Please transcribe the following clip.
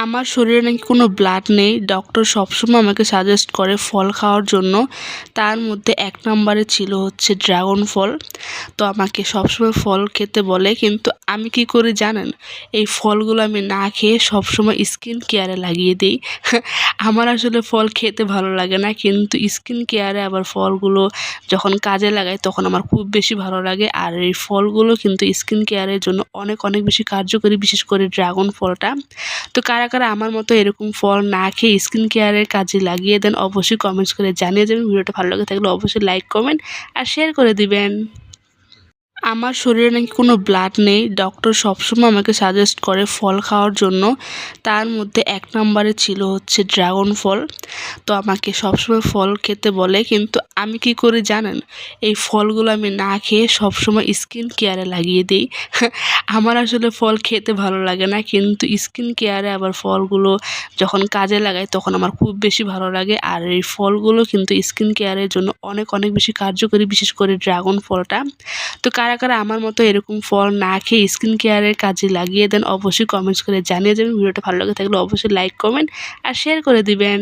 আমার শরীরে নাকি কোনো ব্লাড নেই। ডক্টর সবসময় আমাকে সাজেস্ট করে ফল খাওয়ার জন্য। তার মধ্যে ১ নম্বরে ছিল হচ্ছে ড্রাগন ফল। তো আমাকে সবসময় ফল খেতে বলে, কিন্তু আমি কি করি জানেন? এই ফলগুলো আমি না খেয়ে সবসময় স্কিন কেয়ারে লাগিয়ে দিই। আমার আসলে ফল খেতে ভালো লাগে না, কিন্তু স্কিন কেয়ারে আবার ফলগুলো যখন কাজে লাগাই তখন আমার খুব বেশি ভালো লাগে। আর এই ফলগুলো কিন্তু স্কিন কেয়ারের জন্য অনেক অনেক বেশি কার্যকরী, বিশেষ করে ড্রাগন ফলটা। তো কারা কারা আমার মতো এরকম ফল না খেয়ে স্কিন কেয়ারের কাজে লাগিয়ে দেন, অবশ্যই কমেন্টস করে জানিয়ে যাবেন। ভিডিওটা ভালো লাগে থাকলে অবশ্যই লাইক, কমেন্ট আর শেয়ার করে দিবেন। আমার শরীরে নাকি কোনো ব্লাড নেই। ডক্টর সবসময় আমাকে সাজেস্ট করে ফল খাওয়ার জন্য। তার মধ্যে ১ নম্বরে ছিল হচ্ছে ড্রাগন ফল। তো আমাকে সবসময় ফল খেতে বলে, কিন্তু আমি কি করি জানেন? এই ফলগুলো আমি না খেয়ে সবসময় স্কিন কেয়ারে লাগিয়ে দিই। আমার আসলে ফল খেতে ভালো লাগে না, কিন্তু স্কিন কেয়ারে আবার ফলগুলো যখন কাজে লাগাই তখন আমার খুব বেশি ভালো লাগে। আর এই ফলগুলো কিন্তু স্কিন কেয়ারের জন্য অনেক অনেক বেশি কার্যকরী, বিশেষ করে ড্রাগন ফলটা। তো কারা কারা আমার মতো এরকম ফল না খেয়ে স্কিন কেয়ারের কাজে লাগিয়ে দেন, অবশ্যই কমেন্টস করে জানিয়ে যাবেন। ভিডিওটা ভালো লাগে থাকলে অবশ্যই লাইক, কমেন্ট আর শেয়ার করে দিবেন।